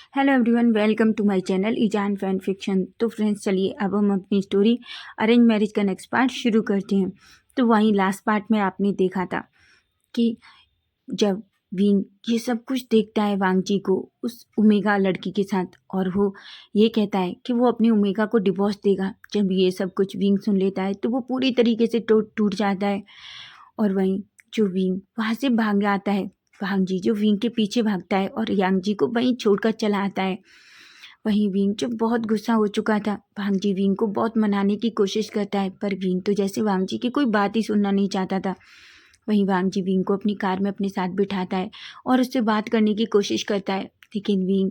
Hello everyone, welcome to my channel ईजान fan fiction. तो friends, चलिए अब हम अपनी स्टोरी अरेंज मैरिज का नेक्स्ट पार्ट शुरू करते हैं। तो वहीं लास्ट पार्ट में आपने देखा था कि जब विंग ये सब कुछ देखता है वांगजी को उस ओमेगा लड़की के साथ, और वो ये कहता है कि वो अपनी ओमेगा को डिवोर्स देगा। जब ये सब कुछ विंग सुन लेता है तो वो पूरी तरीके से टूट जाता है। और वहीं जो विंग वहाँ से भाग आता है, वांगजी जो विंग के पीछे भागता है और यांगजी को वहीं छोड़कर चला आता है। वहीं विंग जो बहुत गुस्सा हो चुका था, वांगजी विंग को बहुत मनाने की कोशिश करता है, पर विंग तो जैसे वांगजी की कोई बात ही सुनना नहीं चाहता था। वहीं वांगजी विंग को अपनी कार में अपने साथ बिठाता है और उससे बात करने की कोशिश करता है, लेकिन विंग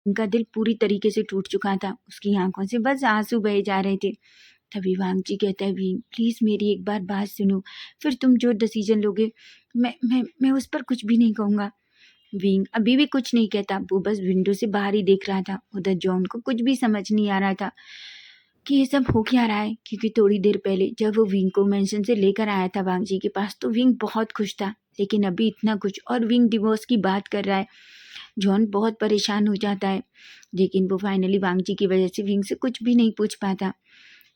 उनका दिल पूरी तरीके से टूट चुका था। उसकी आंखों से बस आंसू बहे जा रहे थे। तभी वांगजी कहता है, विंग प्लीज़ मेरी एक बार बात सुनो, फिर तुम जो डिसीजन लोगे मैं उस पर कुछ भी नहीं कहूँगा। विंग अभी भी कुछ नहीं कहता, वो बस विंडो से बाहर ही देख रहा था। उधर जॉन को कुछ भी समझ नहीं आ रहा था कि ये सब हो क्या रहा है, क्योंकि थोड़ी देर पहले जब वो विंग को मेंशन से लेकर आया था वांगजी के पास तो विंग बहुत खुश था, लेकिन अभी इतना कुछ और विंग डिवोर्स की बात कर रहा है। जॉन बहुत परेशान हो जाता है, लेकिन वो फाइनली वांगजी की वजह से विंग से कुछ भी नहीं पूछ पाता।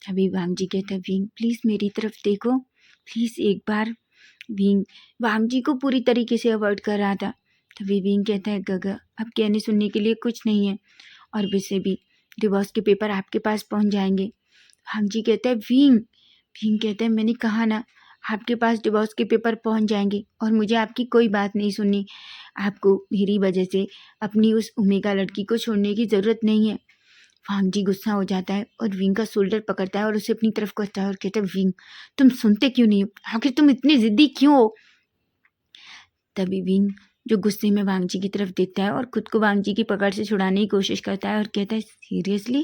तभी वांगजी कहता है, विंग प्लीज़ मेरी तरफ देखो, प्लीज़ एक बार। विंग वांगजी को पूरी तरीके से अवॉइड कर रहा था। तभी विंग कहता है, गगा अब कहने सुनने के लिए कुछ नहीं है, और वैसे भी डिवोर्स के पेपर आपके पास पहुंच जाएंगे। वांगजी कहता है, विंग विंग कहता है, मैंने कहा ना आपके पास डिवोर्स के पेपर पहुंच जाएंगे और मुझे आपकी कोई बात नहीं सुननी। आपको मेरी वजह से अपनी उस ओमेगा लड़की को छोड़ने की ज़रूरत नहीं है। वांगजी गुस्सा हो जाता है और विंग का शोल्डर पकड़ता है और उसे अपनी तरफ करता है और कहता है, विंग तुम सुनते क्यों नहीं हो? आखिर तुम इतनी जिद्दी क्यों हो? तभी विंग जो गुस्से में वांगजी की तरफ देखता है और खुद को वांगजी की पकड़ से छुड़ाने की कोशिश करता है और कहता है, सीरियसली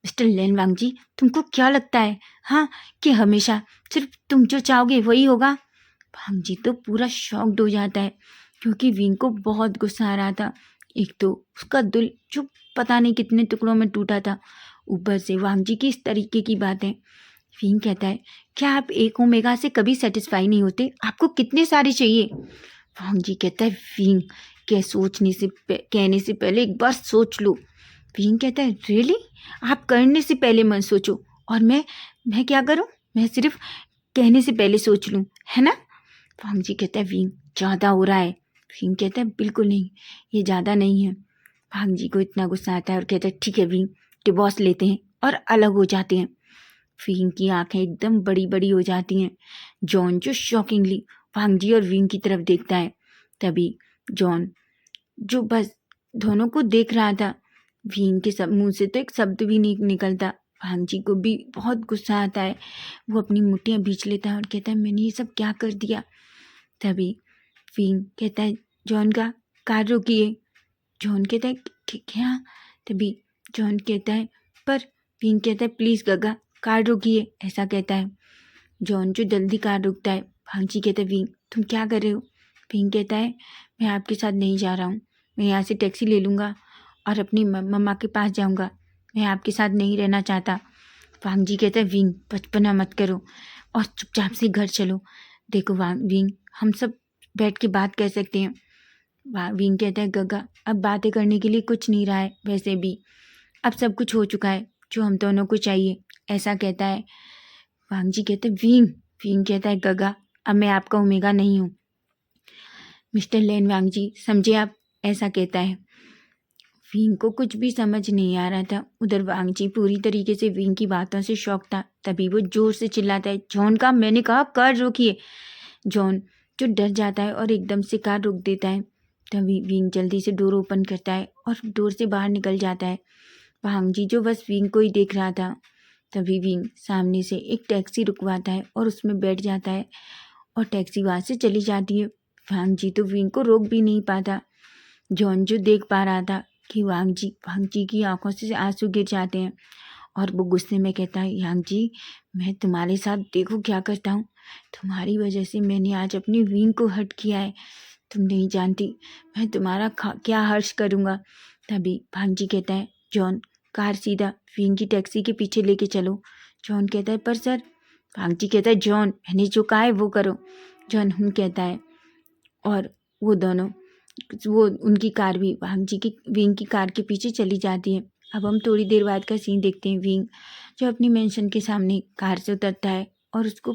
मिस्टर लेन वांगजी, तुमको क्या लगता है हाँ कि हमेशा सिर्फ तुम जो चाहोगे वही होगा? वांगजी तो पूरा शॉक्ड हो जाता है, क्योंकि विंग को बहुत गुस्सा आ रहा था। एक तो उसका दिल जो पता नहीं कितने टुकड़ों में टूटा था, ऊपर से वांगजी की इस तरीके की बातें। विंग कहता है, क्या आप एक ओमेगा से कभी सेटिस्फाई नहीं होते? आपको कितने सारे चाहिए? वांगजी कहता है, विंग क्या सोचने से कहने से पहले एक बार सोच लो। विंग कहता है, रियली? आप करने से पहले मत सोचो, और मैं क्या करूं? मैं सिर्फ कहने से पहले सोच लूं, है ना? वांगजी कहता है, विंग ज़्यादा हो रहा है। विंग कहता है, बिल्कुल नहीं, ये ज़्यादा नहीं है। वांगजी को इतना गुस्सा आता है और कहता है, ठीक है विंग, डिवोर्स लेते हैं और अलग हो जाते हैं। विंग की आंखें एकदम बड़ी बड़ी हो जाती हैं। जॉन जो शॉकिंगली वांगजी और विंग की तरफ देखता है, तभी जॉन जो बस दोनों को देख रहा था, विंग के सब मुंह से तो एक शब्द भी नहीं निकलता। वांगजी को भी बहुत गुस्सा आता है, वो अपनी मुट्ठियां बींच लेता है और कहता है, मैंने ये सब क्या कर दिया? तभी विंग कहता है, जॉन का कार रोकिए। जॉन कहता है, क्या? तभी जॉन कहता है, पर विंग कहता है, प्लीज़ गगा कार रोकिए, ऐसा कहता है। जॉन जो जल्दी कार रुकता है। भांजी कहता है, विंग तुम क्या कर रहे हो? विंग कहता है, मैं आपके साथ नहीं जा रहा हूँ, मैं यहाँ से टैक्सी ले लूँगा और अपनी मम्मा के पास जाऊँगा, मैं आपके साथ नहीं रहना चाहता। वांगजी कहता है, विंग बचपना मत करो और चुपचाप से घर चलो। देखो विंग, हम सब बैठ के बात कर सकते हैं। विंग कहता है, गगा अब बातें करने के लिए कुछ नहीं रहा है, वैसे भी अब सब कुछ हो चुका है जो हम दोनों को चाहिए, ऐसा कहता है। वांगजी कहते हैं, विंग विंग कहता है, गगा अब मैं आपका ओमेगा नहीं हूँ। मिस्टर लेन वांगजी समझे आप, ऐसा कहता है। विंग को कुछ भी समझ नहीं आ रहा था। उधर वांगजी पूरी तरीके से विंग की बातों से शॉक था। तभी वो जोर से चिल्लाता है, जॉन का मैंने कहा कार रोकिए। जॉन जो डर जाता है और एकदम से कार रोक देता है। तभी विंग जल्दी से डोर ओपन करता है और डोर से बाहर निकल जाता है। वांगजी जो बस विंग को ही देख रहा था। तभी विंग सामने से एक टैक्सी रुकवाता है और उसमें बैठ जाता है और टैक्सी वहाँ से चली जाती है। वांगजी तो विंग को रोक भी नहीं पाता। जॉन जो देख पा रहा था कि वांगजी की आंखों से आंसू गिर जाते हैं और वो गुस्से में कहता है, वांगजी मैं तुम्हारे साथ देखो क्या करता हूँ, तुम्हारी वजह से मैंने आज अपनी विंग को हर्ट किया है, तुम नहीं जानती मैं तुम्हारा क्या हर्ष करूँगा। तभी वांगजी कहता है, जॉन कार सीधा विंग की टैक्सी के पीछे लेके चलो। जॉन कहता है, पर सर। वांगजी कहता है, जॉन मैंने जो कहा है वो करो। जॉन कहता है और वो दोनों वो उनकी कार भी वांग जी की विंग की कार के पीछे चली जाती है। अब हम थोड़ी देर बाद का सीन देखते हैं। विंग जो अपनी मेंशन के सामने कार से उतरता है और उसको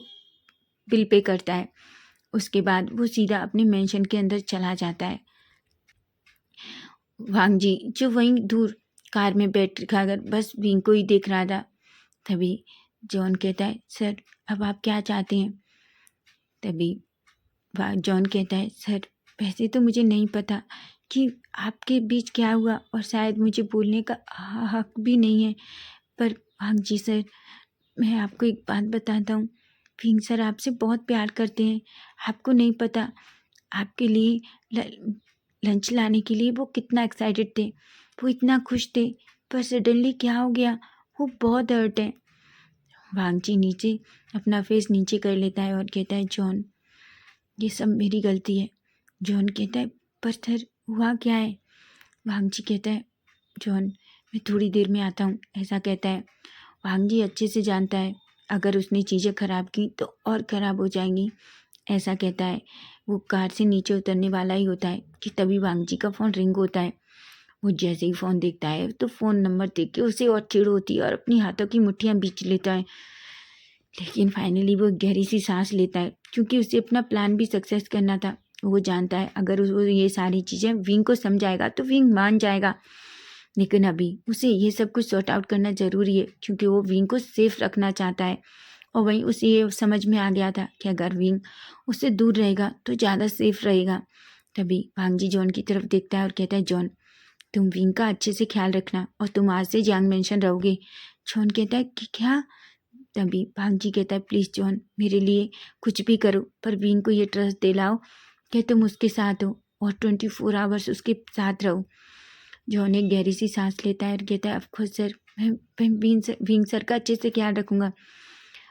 बिल पे करता है। उसके बाद वो सीधा अपने मेंशन के अंदर चला जाता है। वांग जी जो वहीं दूर कार में बैठ कर बस विंग को ही देख रहा था। तभी जॉन कहता है, सर अब आप क्या चाहते हैं? तभी जॉन कहता है, सर वैसे तो मुझे नहीं पता कि आपके बीच क्या हुआ और शायद मुझे बोलने का हक भी नहीं है, पर हाँ जी सर, मैं आपको एक बात बताता हूँ। विंग सर आपसे बहुत प्यार करते हैं। आपको नहीं पता, आपके लिए लंच लाने के लिए वो कितना एक्साइटेड थे, वो इतना खुश थे, पर सडनली क्या हो गया, वो बहुत हर्ट है। वांगची नीचे अपना फेस नीचे कर लेता है और कहता है, जॉन ये सब मेरी गलती है। जॉन कहता है, पर सर हुआ क्या है? वांगची कहता है, जॉन मैं थोड़ी देर में आता हूँ, ऐसा कहता है। वांगजी अच्छे से जानता है अगर उसने चीज़ें ख़राब की तो और ख़राब हो जाएंगी, ऐसा कहता है। वो कार से नीचे उतरने वाला ही होता है कि तभी वांगजी का फ़ोन रिंग होता है। वो जैसे ही फ़ोन देखता है तो फ़ोन नंबर देख के उसे और चिढ़ होती है और अपनी हाथों की मुट्ठियाँ बींच लेता है। लेकिन फाइनली वो गहरी सी सांस लेता है क्योंकि उसे अपना प्लान भी सक्सेस करना था। वो जानता है अगर वो ये सारी चीज़ें विंग को समझाएगा तो विंग मान जाएगा, लेकिन अभी उसे ये सब कुछ सॉर्ट आउट करना ज़रूरी है क्योंकि वो विंग को सेफ रखना चाहता है। और वहीं उसे ये समझ में आ गया था कि अगर विंग उससे दूर रहेगा तो ज़्यादा सेफ रहेगा। तभी वांगजी जॉन की तरफ देखता है और कहता है, जॉन तुम विंग का अच्छे से ख्याल रखना और तुम आज से यांग मेंशन रहोगे। जॉन कहता है कि क्या? तभी भांजी कहता है, प्लीज़ जॉन मेरे लिए कुछ भी करो पर विंग को ये ट्रस्ट दिलाओ कि तुम उसके साथ हो और 24 आवर्स उसके साथ रहो। जॉन एक गहरी सी सांस लेता है और कहता है, ऑफकोर्स सर, मैं विंग सर का अच्छे से ख्याल रखूँगा।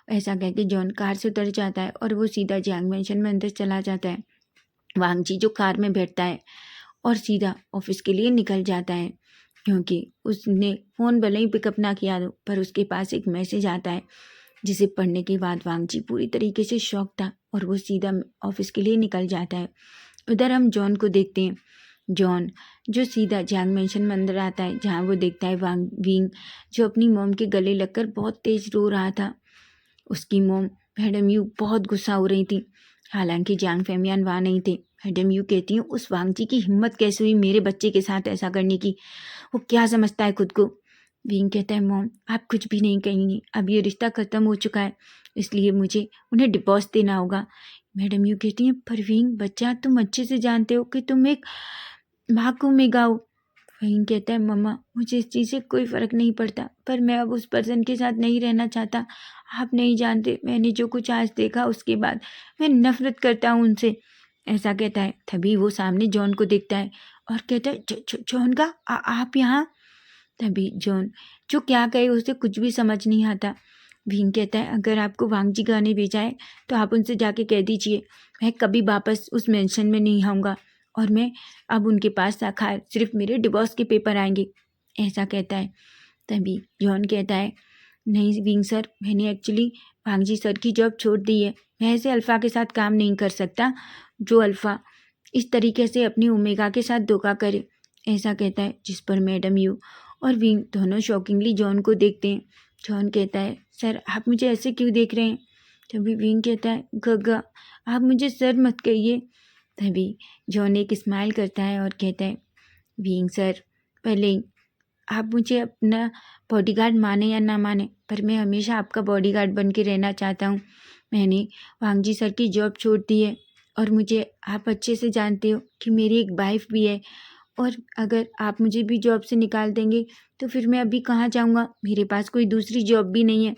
ऐसा कह के जॉन कार से उतर जाता है और वो सीधा जियांग मैंशन में अंदर चला जाता है। वांगजी जो कार में बैठता है और सीधा ऑफिस के लिए निकल जाता है क्योंकि उसने फ़ोन भले ही पिकअप ना किया हो पर उसके पास एक मैसेज आता है जिसे पढ़ने के बाद वांगजी पूरी तरीके से शॉक था और वो सीधा ऑफिस के लिए निकल जाता है। उधर हम जॉन को देखते हैं। जॉन जो सीधा जियांग मैंशन में अंदर आता है जहाँ वो देखता है विंग जो अपनी मॉम के गले लगकर बहुत तेज रो रहा था। उसकी मोम मैडम यू बहुत गुस्सा हो रही थी। हालांकि जियांग फैमियान वहाँ नहीं थे। मैडम यू कहती हूँ उस वांगजी की हिम्मत कैसे हुई मेरे बच्चे के साथ ऐसा करने की, वो क्या समझता है खुद को। विंग कहता है, मॉम आप कुछ भी नहीं कहेंगी, अब ये रिश्ता ख़त्म हो चुका है इसलिए मुझे उन्हें डिवोर्स देना होगा। मैडम यू कहती हैं, पर विंग बच्चा तुम अच्छे से जानते हो कि तुम एक माँ को मिगाओ। विंग कहता है, मम्मा मुझे इस चीज़ से कोई फ़र्क नहीं पड़ता पर मैं अब उस पर्सन के साथ नहीं रहना चाहता। आप नहीं जानते मैंने जो कुछ आज देखा उसके बाद मैं नफ़रत करता हूँ उनसे, ऐसा कहता है। तभी वो सामने जॉन को देखता है और कहता है, जॉन का आप यहाँ? तभी जॉन जो क्या कहे उसे कुछ भी समझ नहीं आता। विंग कहता है, अगर आपको वांगजी गाने भेजा है तो आप उनसे जाके कह दीजिए मैं कभी वापस उस मेंशन में नहीं आऊँगा और मैं अब उनके पास खैर सिर्फ मेरे डिवोर्स के पेपर आएंगे, ऐसा कहता है। तभी जॉन कहता है, नहीं विंग सर, मैंने एक्चुअली वांगजी सर की जॉब छोड़ दी है। मैं ऐसे अल्फ़ा के साथ काम नहीं कर सकता जो अल्फ़ा इस तरीके से अपनी ओमेगा के साथ धोखा करे, ऐसा कहता है। जिस पर मैडम यू और विंग दोनों शॉकिंगली जॉन को देखते हैं। जॉन कहता है, सर आप मुझे ऐसे क्यों देख रहे हैं? तभी विंग कहता है, गग्गा आप मुझे सर मत कहिए। तभी जॉन एक स्माइल करता है और कहता है, विंग सर पहले आप मुझे अपना बॉडीगार्ड माने या ना माने पर मैं हमेशा आपका बॉडीगार्ड बन के रहना चाहता हूँ। मैंने वांगजी सर की जॉब छोड़ दी है और मुझे आप अच्छे से जानते हो कि मेरी एक वाइफ भी है और अगर आप मुझे भी जॉब से निकाल देंगे तो फिर मैं अभी कहाँ जाऊँगा, मेरे पास कोई दूसरी जॉब भी नहीं है।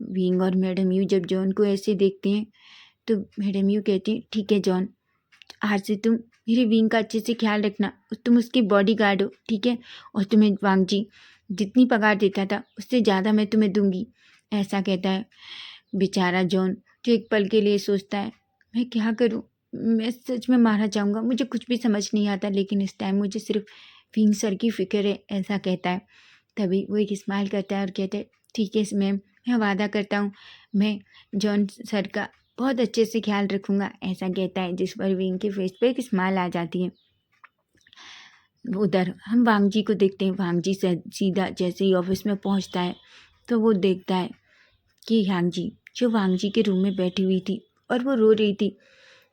विंग और मैडम यू जब जॉन को ऐसे देखते हैं तो मैडम यू कहती है, ठीक है जॉन, आज से तुम मेरे विंग का अच्छे से ख्याल रखना, तुम उसके बॉडीगार्ड हो, ठीक है, और तुम्हें वांगजी जितनी पगार देता था उससे ज़्यादा मैं तुम्हें दूंगी, ऐसा कहता है। बेचारा जॉन जो एक पल के लिए सोचता है, मैं क्या करूं, मैं सच में मारा जाऊंगा, मुझे कुछ भी समझ नहीं आता लेकिन इस टाइम मुझे सिर्फ विंग सर की फ़िक्र है, ऐसा कहता है। तभी वो एक स्माइल करता है और कहता है, ठीक है मैम, मैं वादा करता हूँ मैं जॉन सर का बहुत अच्छे से ख्याल रखूँगा, ऐसा कहता है। जिस पर विंग के फेस पे एक स्माइल आ जाती है। उधर हम वांग जी को देखते हैं। वांग जी से सीधा जैसे ही ऑफिस में पहुंचता है तो वो देखता है कि यांग जी जो वांग जी के रूम में बैठी हुई थी और वो रो रही थी।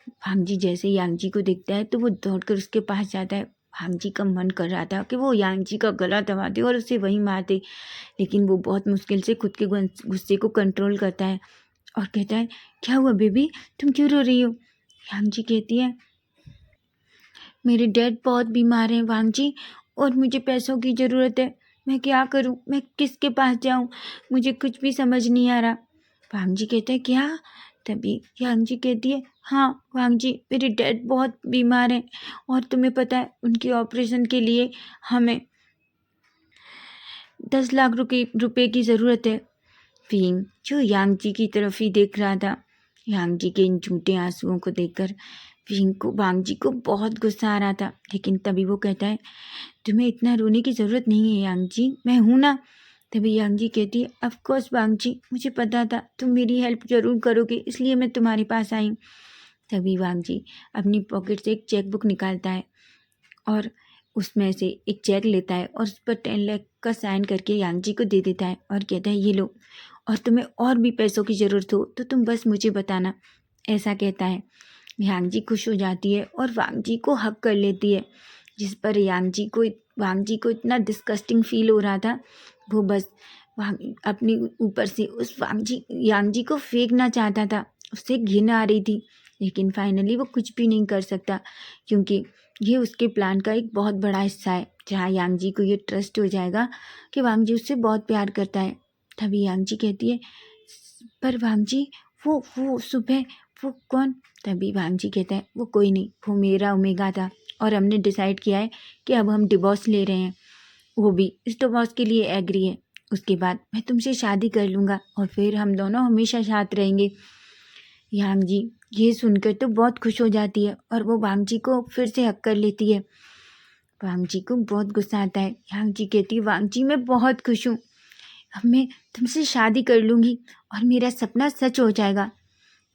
वांग जी जैसे ही यांग जी को देखता है तो वो दौड़कर उसके पास जाता है। वांग जी का मन कर रहा था कि वो यांग जी का गला दबा दे और उसे वहीं मार दे, लेकिन वो बहुत मुश्किल से खुद के गुस्से को कंट्रोल करता है और कहता है, क्या हुआ बेबी, तुम क्यों रो रही हो? यांग जी कहती है, मेरे डैड बहुत बीमार हैं वांग जी, और मुझे पैसों की ज़रूरत है। मैं क्या करूं, मैं किसके पास जाऊं, मुझे कुछ भी समझ नहीं आ रहा। वांग जी कहते हैं, क्या? तभी यांग जी कहती है, हाँ वांग जी, मेरे डैड बहुत बीमार हैं और तुम्हें पता है उनके ऑपरेशन के लिए हमें 10 लाख रुपए की ज़रूरत है। फिंग जो यांग जी की तरफ ही देख रहा था, यांग जी के इन झूठे आंसुओं को देखकर फिंग को वांग जी को बहुत गुस्सा आ रहा था, लेकिन तभी वो कहता है, तुम्हें इतना रोने की ज़रूरत नहीं है यांग जी, मैं हूं ना। तभी यांग जी कहती है, ऑफ कोर्स वांग जी, मुझे पता था तुम मेरी हेल्प ज़रूर करोगे, इसलिए मैं तुम्हारे पास आई। तभी वांग जी अपनी पॉकेट से एक चेक बुक निकालता है और उसमें से एक चेक लेता है और उस पर 10 लाख का साइन करके यांग जी को दे देता है और कहता है, ये लो, और तुम्हें और भी पैसों की ज़रूरत हो तो तुम बस मुझे बताना, ऐसा कहता है। यांग जी खुश हो जाती है और वांग जी को हक कर लेती है, जिस पर वांग जी को इतना डिस्कस्टिंग फील हो रहा था, वो बस अपनी ऊपर से उस यांग जी को फेंकना चाहता था, उससे घिन आ रही थी, लेकिन फाइनली वो कुछ भी नहीं कर सकता, क्योंकि ये उसके प्लान का एक बहुत बड़ा हिस्सा है, जहाँ यांग जी को ये ट्रस्ट हो जाएगा कि वांग जी उससे बहुत प्यार करता है। तभी यांग जी कहती है, पर वांग जी, वो सुबह, वो कौन? तभी वांग जी कहता है, वो कोई नहीं, वो मेरा ओमेगा था और हमने डिसाइड किया है कि अब हम डिवोर्स ले रहे हैं, वो भी इस डिवोर्स के लिए एग्री है। उसके बाद मैं तुमसे शादी कर लूँगा और फिर हम दोनों हमेशा साथ रहेंगे। यांग जी ये सुनकर तो बहुत खुश हो जाती है और वो वांग जी को फिर से हक कर लेती है। वांग जी को बहुत गुस्सा आता है। यांग जी कहती है, वांग जी मैं बहुत खुश हूँ, अब मैं तुमसे शादी कर लूँगी और मेरा सपना सच हो जाएगा।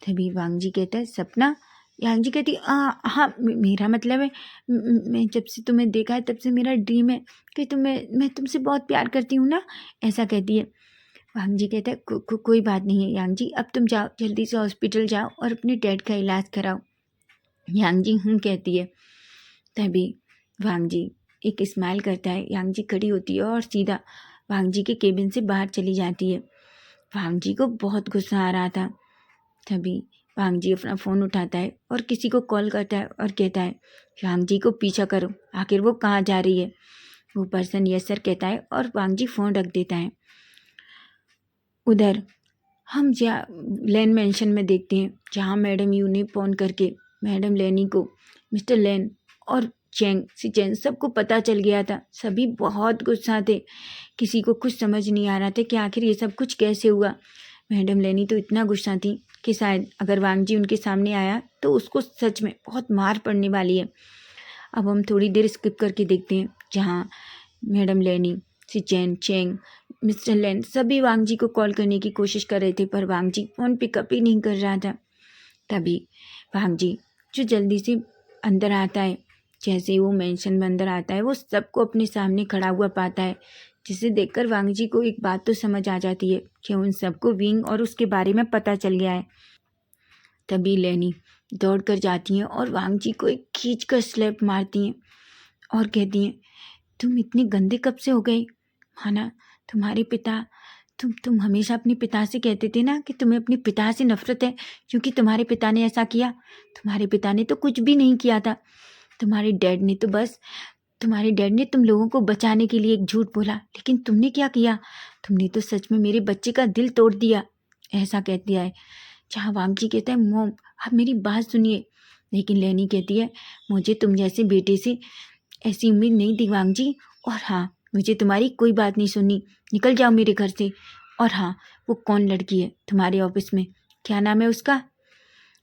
तभी वांग जी कहता है, सपना? यांग जी कहती, हाँ, मेरा मतलब है, मैं जब से तुम्हें देखा है तब से मेरा ड्रीम है कि मैं तुमसे बहुत प्यार करती हूँ ना, ऐसा कहती है। वांग जी कहता है, कोई बात नहीं है यांग जी, अब तुम जाओ, जल्दी से हॉस्पिटल जाओ और अपने डैड का इलाज कराओ। यांग जी कहती है। तभी वांग जी एक स्माइल करता है, यांग जी खड़ी होती है और सीधा वांग जी के केबिन से बाहर चली जाती है। वांग जी को बहुत गुस्सा आ रहा था। तभी वांग जी अपना फ़ोन उठाता है और किसी को कॉल करता है और कहता है, वांग जी को पीछा करो, आखिर वो कहाँ जा रही है। वो पर्सन यस सर कहता है और वांग जी फ़ोन रख देता है। उधर हम लेन मेंशन में देखते हैं, जहाँ मैडम यू ने फ़ोन करके मैडम लेनी को मिस्टर लेन और चेंग सबको पता चल गया था। सभी बहुत गुस्सा थे, किसी को कुछ समझ नहीं आ रहा था कि आखिर ये सब कुछ कैसे हुआ। मैडम लेनी तो इतना गुस्सा थी कि शायद अगर वांग जी उनके सामने आया तो उसको सच में बहुत मार पड़ने वाली है। अब हम थोड़ी देर स्किप करके देखते हैं, जहाँ मैडम लेनी, चेंग, मिस्टर लेन सभी वांग जी को कॉल करने की कोशिश कर रहे थे, पर वांग जी फ़ोन पिकअप ही नहीं कर रहा था। तभी वांग जी जो जल्दी से अंदर आता है, जैसे ही वो मेंशन में अंदर आता है, वो सबको अपने सामने खड़ा हुआ पाता है, जिसे देखकर वांग जी को एक बात तो समझ आ जाती है कि उन सबको विंग और उसके बारे में पता चल गया है। तभी लेनी दौड़ कर जाती हैं और वांग जी को एक खींच कर स्लैप मारती हैं और कहती हैं, तुम इतने गंदे कब से हो गए? माना तुम्हारे पिता, तुम हमेशा अपने पिता से कहते थे ना कि तुम्हें अपने पिता से नफरत है क्योंकि तुम्हारे पिता ने ऐसा किया। तुम्हारे पिता ने तो कुछ भी नहीं किया था। तुम्हारे डैड ने तुम लोगों को बचाने के लिए एक झूठ बोला, लेकिन तुमने क्या किया? तुमने तो सच में मेरे बच्चे का दिल तोड़ दिया, ऐसा कह दिया है। जहाँ वांग जी कहता है, मॉम आप मेरी बात सुनिए, लेकिन लेनी कहती है, मुझे तुम जैसे बेटे से ऐसी उम्मीद नहीं थी वांग जी, और हाँ मुझे तुम्हारी कोई बात नहीं सुननी, निकल जाओ मेरे घर से। और हाँ, वो कौन लड़की है तुम्हारे ऑफिस में, क्या नाम है उसका?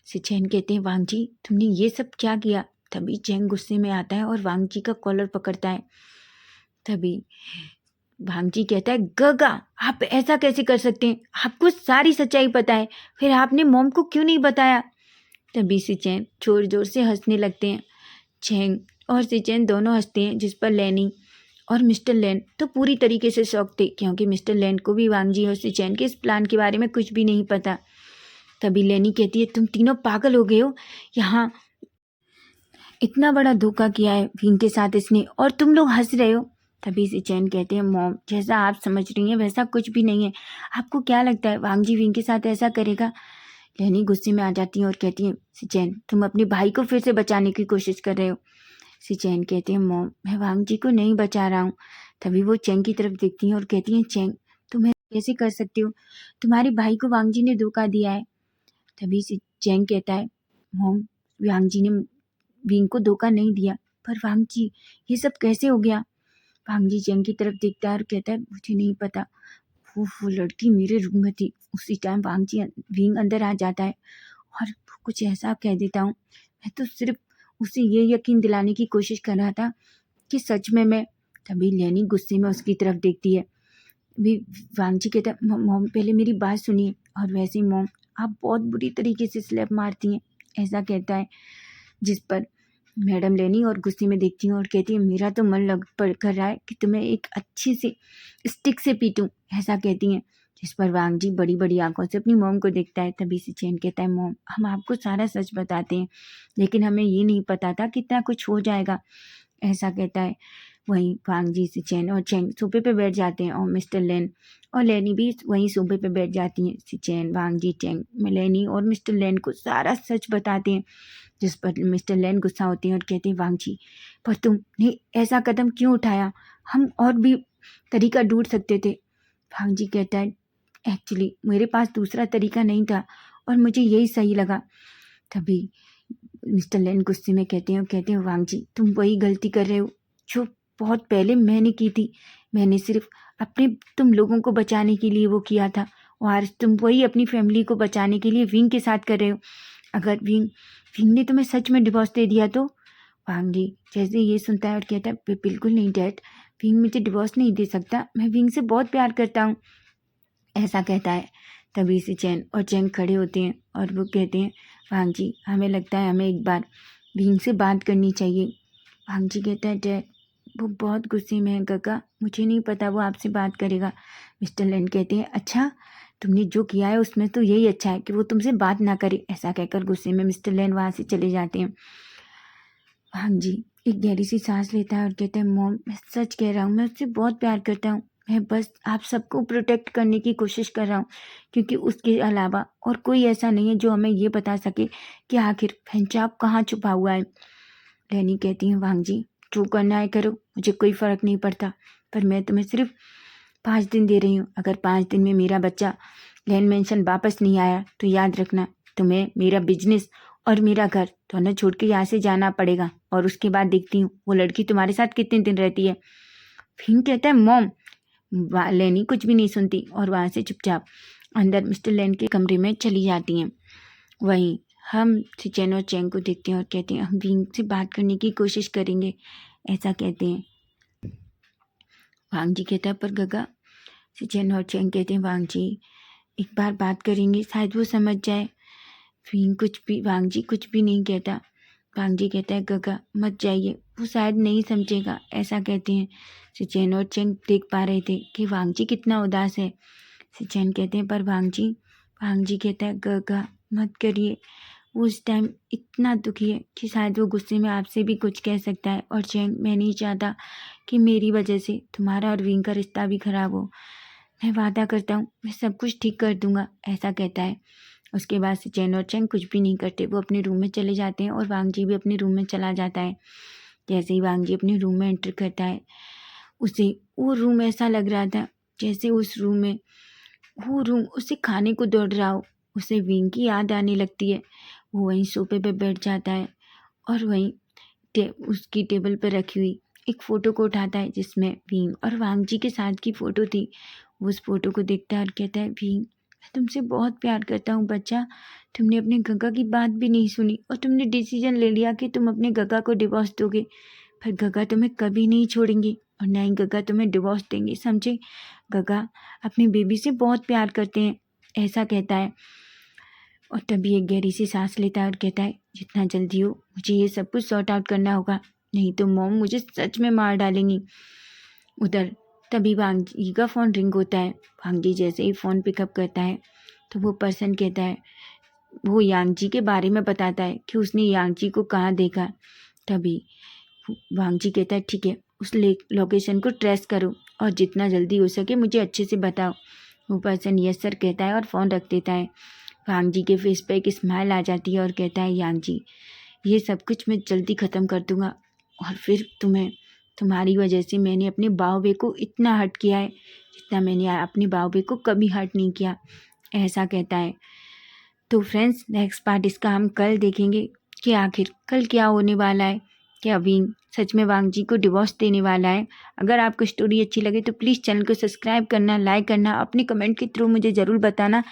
चैन कहते हैं, वांग जी तुमने ये सब क्या किया? तभी चैन गुस्से में आता है और वांग जी का कॉलर पकड़ता है। तभी वांग जी कहता है, गगा आप ऐसा कैसे कर सकते हैं, आपको सारी सच्चाई पता है, फिर आपने मॉम को क्यों नहीं बताया? तभी से चैन जोर जोर से हंसने लगते हैं। चैंग और सिचेन दोनों हंसते हैं, जिस पर लेनी और मिस्टर लैन तो पूरी तरीके से शॉक थे, क्योंकि मिस्टर लैन को भी वांगजी और सिचेन के इस प्लान के बारे में कुछ भी नहीं पता। तभी लेनी कहती है, तुम तीनों पागल हो गए हो, यहाँ इतना बड़ा धोखा किया है विंग के साथ इसने, और तुम लोग हंस रहे हो। तभी सिचेन कहते हैं, मॉम जैसा आप समझ रही हैं वैसा कुछ भी नहीं है, आपको क्या लगता है वांगजी विंग के साथ ऐसा करेगा। लेनी गुस्से में आ जाती है और कहती है, सिचेन तुम अपने भाई को फिर से बचाने की कोशिश कर रहे हो। सिचेन कहते हैं, मॉम मैं वांगजी को नहीं बचा रहा हूँ। तभी वो चेंग की तरफ देखती हैं और कहती हैं, चेंग तुम ऐसे कैसे कर सकते हो, तुम्हारे भाई को वांगजी ने धोखा दिया है। तभी चेंग कहता है, मॉम वांगजी ने विंग को धोखा नहीं दिया, पर वांगजी ये सब कैसे हो गया। वांगजी चेंग की तरफ देखता है और कहता है, मुझे नहीं पता, वो लड़की मेरे रूम में थी, उसी टाइम वांगजी विंग अंदर आ जाता है और कुछ ऐसा कह देता हूँ। मैं तो सिर्फ उसे ये यकीन दिलाने की कोशिश कर रहा था कि सच में मैं। तभी लेनी गुस्से में उसकी तरफ देखती है। भी वांगजी कहता है, मॉम पहले मेरी बात सुनिए, और वैसे ही मॉम आप बहुत बुरी तरीके से स्लैप मारती हैं, ऐसा कहता है। जिस पर मैडम लेनी और गुस्से में देखती हूँ और कहती है, मेरा तो मन लग पड़ कर रहा है कि तुम्हें एक अच्छी सी स्टिक से पीटूं, ऐसा कहती हैं। जिस पर वांगजी बड़ी बड़ी आंखों से अपनी मॉम को देखता है। तभी से चैन कहता है, मॉम हम आपको सारा सच बताते हैं, लेकिन हमें ये नहीं पता था कितना कुछ हो जाएगा, ऐसा कहता है। वहीं वांगजी से चैन और चैंग सोफे पे बैठ जाते हैं, और मिस्टर लेन और लेनी भी वहीं सोफे पे बैठ जाती हैं। सिचेन वांगजी चैंग लेनी और मिस्टर लेन को सारा सच बताते हैं। जिस पर मिस्टर लेन गुस्सा होते हैं और कहते हैं, वांगजी पर तुमने ऐसा कदम क्यों उठाया, हम और भी तरीका ढूंढ सकते थे। वांगजी कहता है, एक्चुअली मेरे पास दूसरा तरीका नहीं था और मुझे यही सही लगा। तभी मिस्टर लेन गुस्से में कहते हैं, वांगजी तुम वही गलती कर रहे हो जो बहुत पहले मैंने की थी। मैंने सिर्फ अपने तुम लोगों को बचाने के लिए वो किया था, और आज तुम वही अपनी फैमिली को बचाने के लिए विंग के साथ कर रहे हो। अगर विंग विंग ने तुम्हें सच में डिवोर्स दे दिया तो। वांगजी जैसे ये सुनता है और कहता है, बिल्कुल नहीं डैड, विंग मुझे डिवोर्स नहीं दे सकता, मैं विंग से बहुत प्यार करता हूँ, ऐसा कहता है। तभी से चैन और चैंग खड़े होते हैं और वो कहते हैं, वांगजी हमें लगता है हमें एक बार विंग से बात करनी चाहिए। वांगजी कहता है, डैड वो बहुत गुस्से में है काका, मुझे नहीं पता वो आपसे बात करेगा। मिस्टर लेन कहते हैं, अच्छा तुमने जो किया है उसमें तो यही अच्छा है कि वो तुमसे बात ना करे, ऐसा कहकर गुस्से में मिस्टर लेन वहाँ से चले जाते हैं। वांगजी एक गहरी सी सांस लेता है और कहता है, मॉम मैं सच कह रहा हूँ, मैं उससे बहुत प्यार करता हूँ, मैं बस आप सबको प्रोटेक्ट करने की कोशिश कर रहा हूँ, क्योंकि उसके अलावा और कोई ऐसा नहीं है जो हमें ये बता सके कि आखिर पेंचाब कहाँ छुपा हुआ है। लेनी कहती है, वांगजी जो करना है करो, मुझे कोई फ़र्क नहीं पड़ता, पर मैं तुम्हें सिर्फ 5 दिन दे रही हूँ। अगर 5 दिन में मेरा बच्चा लैंड मेंशन वापस नहीं आया तो याद रखना, तुम्हें मेरा बिजनेस और मेरा घर दोनों छोड़ के यहाँ से जाना पड़ेगा, और उसके बाद देखती हूँ वो लड़की तुम्हारे साथ कितने दिन रहती है। फिर कहता है, मॉम लेनी कुछ भी नहीं सुनती और वहाँ से चुपचाप अंदर मिस्टर लेन के कमरे में चली जाती हैं। वहीं हम सिचेन और चैंग को देखते हैं और कहते हैं, हम विंग से बात करने की कोशिश करेंगे, ऐसा कहते हैं। वांगजी कहता है, पर गगा। सिचेन और चैंग कहते हैं, वांगजी एक बार बात करेंगे, शायद वो समझ जाए। वांगजी कुछ भी नहीं कहता। वांगजी कहता है, गगा मत जाइए, वो शायद नहीं समझेगा, ऐसा कहते हैं। सिचेन और चैंग देख पा रहे थे कि वांगजी कितना उदास है। सिचेन कहते हैं, पर वांगजी कहता है, गगा मत करिए, वो उस टाइम इतना दुखी है कि शायद वो गुस्से में आपसे भी कुछ कह सकता है, और चैंग मैं नहीं चाहता कि मेरी वजह से तुम्हारा और विंग का रिश्ता भी खराब हो। मैं वादा करता हूँ मैं सब कुछ ठीक कर दूंगा, ऐसा कहता है। उसके बाद से चैन और चैंग कुछ भी नहीं करते, वो अपने रूम में चले जाते हैं और वांगजी भी अपने रूम में चला जाता है। जैसे ही वांगजी अपने रूम में एंटर करता है, उसे वो रूम ऐसा लग रहा था जैसे वो रूम उसे खाने को दौड़ रहा हो। उसे विंग की याद आने लगती है। वो वहीं सोफे पे बैठ जाता है और वहीं उसकी टेबल पर रखी हुई एक फ़ोटो को उठाता है, जिसमें विंग और वांगजी के साथ की फ़ोटो थी। वो उस फ़ोटो को देखता है और कहता है, विंग मैं तुमसे बहुत प्यार करता हूँ बच्चा, तुमने अपने गगा की बात भी नहीं सुनी और तुमने डिसीजन ले लिया कि तुम अपने गगा को डिवोर्स दोगे, पर गगा तुम्हें कभी नहीं छोड़ेंगी और ना ही गगा तुम्हें डिवोर्स देंगे, समझे। गगा अपनी बेबी से बहुत प्यार करते हैं, ऐसा कहता है। और तभी एक गहरी सी सांस लेता है और कहता है, जितना जल्दी हो मुझे ये सब कुछ सॉर्ट आउट करना होगा, नहीं तो मॉम मुझे सच में मार डालेंगी। उधर तभी वांग जी का फ़ोन रिंग होता है। वांग जी जैसे ही फ़ोन पिकअप करता है तो वो पर्सन कहता है, वो यांग जी के बारे में बताता है कि उसने यांग जी को कहाँ देखा। तभी वांग जी कहता है, ठीक है, उस लोकेशन को ट्रेस करो और जितना जल्दी हो सके मुझे अच्छे से बताओ। वो पर्सन यस सर कहता है और फ़ोन रख देता है। वांग जी के फेस पे एक स्माइल आ जाती है और कहता है, यांग जी ये सब कुछ मैं जल्दी ख़त्म कर दूंगा और फिर तुम्हारी वजह से मैंने अपने बाओबे को इतना हर्ट किया है जितना मैंने अपने बाओबे को कभी हर्ट नहीं किया, ऐसा कहता है। तो फ्रेंड्स नेक्स्ट पार्ट इसका हम कल देखेंगे कि आखिर कल क्या होने वाला है, क्या अभी सच में वांग जी को डिवोर्स देने वाला है। अगर आपको स्टोरी अच्छी लगे तो प्लीज़ चैनल को सब्सक्राइब करना, लाइक करना, अपने कमेंट के थ्रू मुझे ज़रूर बताना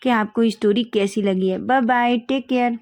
कि आपको ये स्टोरी कैसी लगी है। Bye bye, take care.